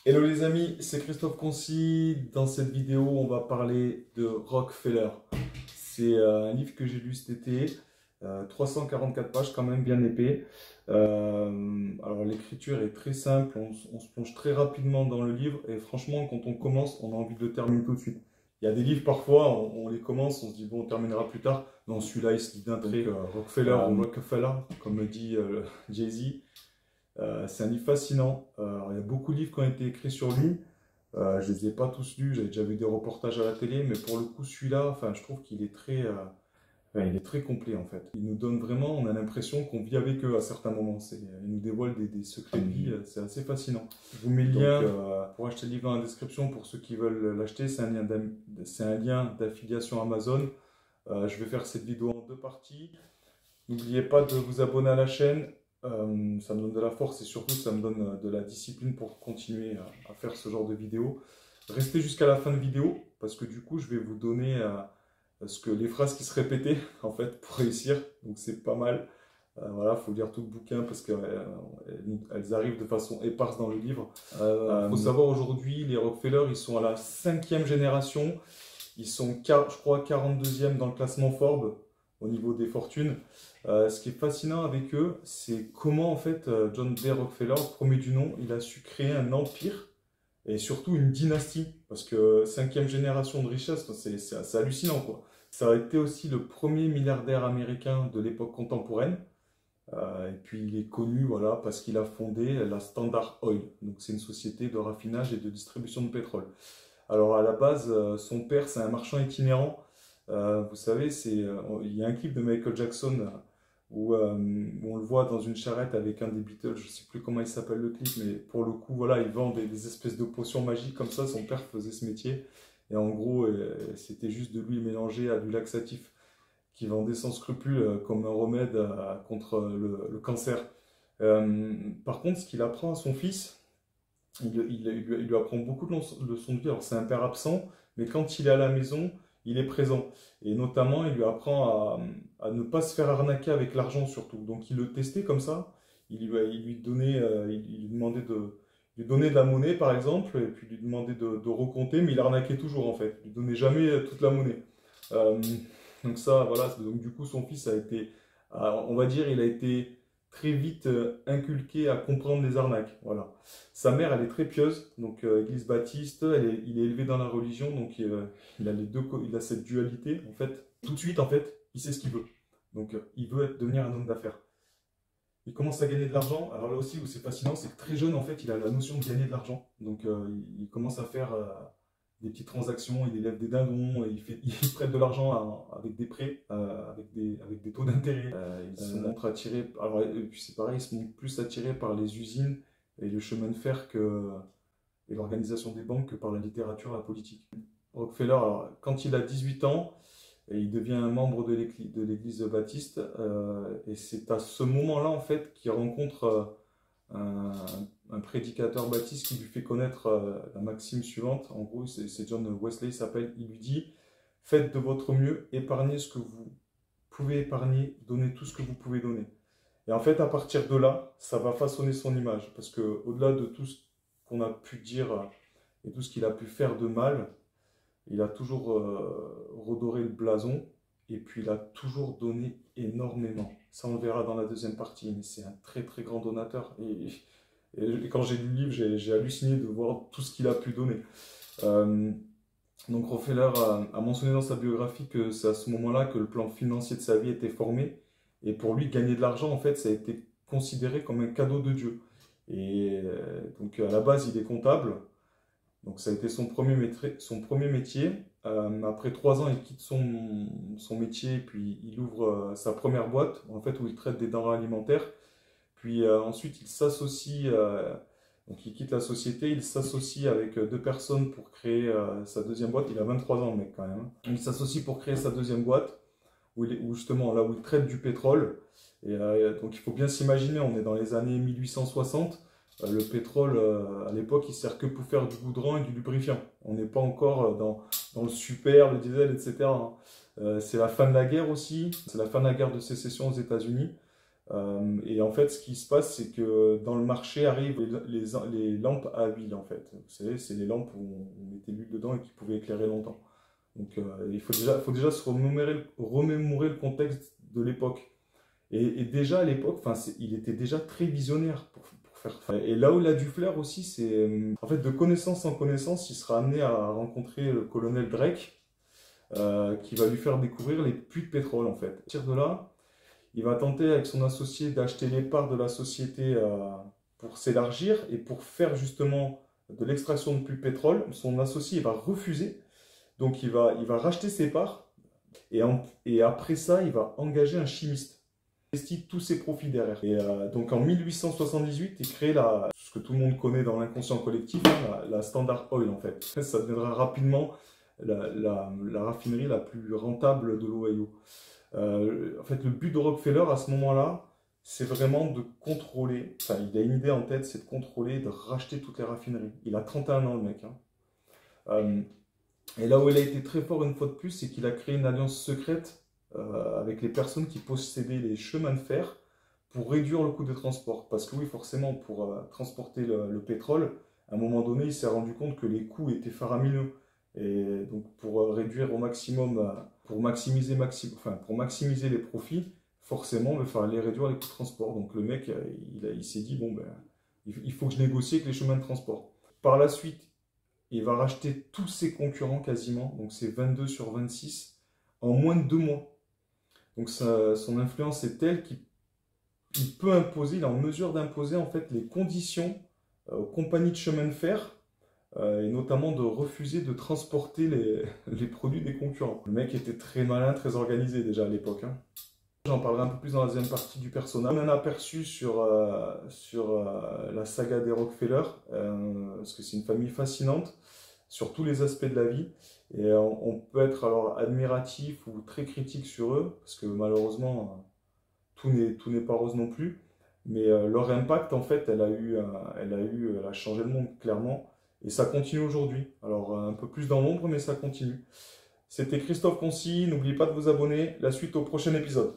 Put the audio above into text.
Hello les amis, c'est Christophe Concy. Dans cette vidéo, on va parler de Rockefeller. C'est un livre que j'ai lu cet été, 344 pages quand même, bien épais. Alors l'écriture est très simple, on se plonge très rapidement dans le livre et franchement quand on commence, on a envie de le terminer tout de suite. Il y a des livres parfois, on les commence, on se dit bon on terminera plus tard. Non, celui-là il se lit d'un trait, Rockefeller ou Rockefeller, comme dit Jay-Z. C'est un livre fascinant. Il y a beaucoup de livres qui ont été écrits sur lui. Je ne les ai pas tous lus, j'avais déjà vu des reportages à la télé, mais pour le coup, celui-là, je trouve qu'il est il est très complet en fait. Il nous donne vraiment, on a l'impression qu'on vit avec eux à certains moments. Il nous dévoile des secrets de vie, c'est assez fascinant. Je vous mets le lien pour acheter le livre dans la description pour ceux qui veulent l'acheter. C'est un lien d'affiliation Amazon. Je vais faire cette vidéo en deux parties. N'oubliez pas de vous abonner à la chaîne. Ça me donne de la force et surtout ça me donne de la discipline pour continuer à faire ce genre de vidéo. Restez jusqu'à la fin de vidéo parce que du coup je vais vous donner les phrases qui se répétaient en fait pour réussir, donc c'est pas mal. Voilà, faut lire tout le bouquin parce qu'elles arrivent de façon éparse dans le livre. Faut savoir aujourd'hui les Rockefeller ils sont à la 5e génération, ils sont je crois 42e dans le classement Forbes au niveau des fortunes. Ce qui est fascinant avec eux, c'est comment en fait John D. Rockefeller, premier du nom, il a su créer un empire et surtout une dynastie. Parce que 5e génération de richesse, c'est assez hallucinant quoi. Ça a été aussi le premier milliardaire américain de l'époque contemporaine. Et puis il est connu voilà, parce qu'il a fondé la Standard Oil. Donc c'est une société de raffinage et de distribution de pétrole. Alors à la base, son père c'est un marchand itinérant. Vous savez, il y a un clip de Michael Jackson où on le voit dans une charrette avec un des Beatles, je ne sais plus comment il s'appelle le clip, mais pour le coup, voilà, il vend des espèces de potions magiques comme ça, son père faisait ce métier, et en gros, c'était juste de l'huile mélangée à du laxatif, qu'il vendait sans scrupule comme un remède contre le cancer. Par contre, ce qu'il apprend à son fils, il lui apprend beaucoup de leçons de vie, alors c'est un père absent, mais quand il est à la maison, il est présent. Et notamment, il lui apprend à ne pas se faire arnaquer avec l'argent surtout. Donc il le testait comme ça. Il lui demandait de lui donner de la monnaie par exemple, et puis lui demandait de recompter, mais il arnaquait toujours en fait. Il lui donnait jamais toute la monnaie. Donc ça, voilà. Donc du coup, son fils a été, on va dire, il a été très vite inculqué à comprendre les arnaques. Voilà. Sa mère, elle est très pieuse, donc Église baptiste, il est élevé dans la religion, donc il a cette dualité. En fait, tout de suite, en fait, il sait ce qu'il veut. Donc, il veut devenir un homme d'affaires. Il commence à gagner de l'argent. Alors là aussi, où c'est fascinant, c'est que très jeune, en fait, il a la notion de gagner de l'argent. Donc, il commence à faire des petites transactions, il élève des dindons, il prête de l'argent avec des prêts, avec des taux d'intérêt. Il se montre attiré, alors puis c'est pareil, il se montre plus attiré par les usines et le chemin de fer et l'organisation des banques que par la littérature et la politique. Rockefeller, alors, quand il a 18 ans, il devient un membre de l'église baptiste et c'est à ce moment-là en fait qu'il rencontre un prédicateur baptiste qui lui fait connaître la maxime suivante. En gros, c'est John Wesley, il s'appelle. Il lui dit « Faites de votre mieux, épargnez ce que vous pouvez épargner, donnez tout ce que vous pouvez donner. » Et en fait, à partir de là, ça va façonner son image. Parce qu'au-delà de tout ce qu'on a pu dire et tout ce qu'il a pu faire de mal, il a toujours redoré le blason. Et puis, il a toujours donné énormément. Ça, on le verra dans la deuxième partie. Mais c'est un très, très grand donateur. Et quand j'ai lu le livre, j'ai halluciné de voir tout ce qu'il a pu donner. Donc, Rockefeller a mentionné dans sa biographie que c'est à ce moment-là que le plan financier de sa vie était formé. Et pour lui, gagner de l'argent, en fait, ça a été considéré comme un cadeau de Dieu. Et donc, à la base, il est comptable. Donc ça a été son premier métier. Après 3 ans, il quitte son métier, puis il ouvre sa première boîte, en fait, où il traite des denrées alimentaires. Puis ensuite, il s'associe, donc il quitte la société, il s'associe avec 2 personnes pour créer sa deuxième boîte. Il a 23 ans, le mec, quand même, hein. Il s'associe pour créer sa deuxième boîte, où justement, là où il traite du pétrole. Et donc il faut bien s'imaginer, on est dans les années 1860. Le pétrole, à l'époque, il sert que pour faire du goudron et du lubrifiant. On n'est pas encore dans le super, le diesel, etc., hein. C'est la fin de la guerre aussi, c'est la fin de la guerre de sécession aux États-Unis. Et en fait, ce qui se passe, c'est que dans le marché arrivent les lampes à huile, en fait. Vous savez, c'est les lampes où on mettait l'huile dedans et qui pouvaient éclairer longtemps. Donc il faut déjà se remémorer le contexte de l'époque. Et déjà à l'époque, il était déjà très visionnaire pour faire. Et là où il a du flair aussi, c'est en fait de connaissance en connaissance, il sera amené à rencontrer le colonel Drake, qui va lui faire découvrir les puits de pétrole en fait. À partir de là, il va tenter avec son associé d'acheter les parts de la société pour s'élargir et pour faire justement de l'extraction de puits de pétrole. Son associé il va refuser, donc il va racheter ses parts et après ça, il va engager un chimiste. Investit tous ses profits derrière. Et donc en 1878, il crée ce que tout le monde connaît dans l'inconscient collectif, hein, la Standard Oil en fait. Ça deviendra rapidement la raffinerie la plus rentable de l'Ohio. En fait, le but de Rockefeller à ce moment-là, c'est vraiment de contrôler, enfin il a une idée en tête, c'est de contrôler, de racheter toutes les raffineries. Il a 31 ans le mec, hein. Et là où il a été très fort une fois de plus, c'est qu'il a créé une alliance secrète avec les personnes qui possédaient les chemins de fer pour réduire le coût de transport. Parce que oui, forcément, pour transporter le pétrole, à un moment donné, il s'est rendu compte que les coûts étaient faramineux. Et donc pour réduire au maximum, pour maximiser les profits, forcément, il fallait réduire les coûts de transport. Donc le mec, il s'est dit, bon, ben, il faut que je négocie avec les chemins de transport. Par la suite, il va racheter tous ses concurrents quasiment, donc c'est 22 sur 26, en moins de 2 mois. Donc son influence est telle qu'il peut imposer, il est en mesure d'imposer en fait les conditions aux compagnies de chemin de fer, et notamment de refuser de transporter les produits des concurrents. Le mec était très malin, très organisé déjà à l'époque, hein. J'en parlerai un peu plus dans la deuxième partie du personnage. On a un aperçu sur la saga des Rockefeller, parce que c'est une famille fascinante sur tous les aspects de la vie. Et on peut être alors admiratif ou très critique sur eux, parce que malheureusement, tout n'est pas rose non plus. Mais leur impact, en fait, elle a changé le monde, clairement. Et ça continue aujourd'hui. Alors, un peu plus dans l'ombre, mais ça continue. C'était Christophe Concy. N'oubliez pas de vous abonner. La suite au prochain épisode.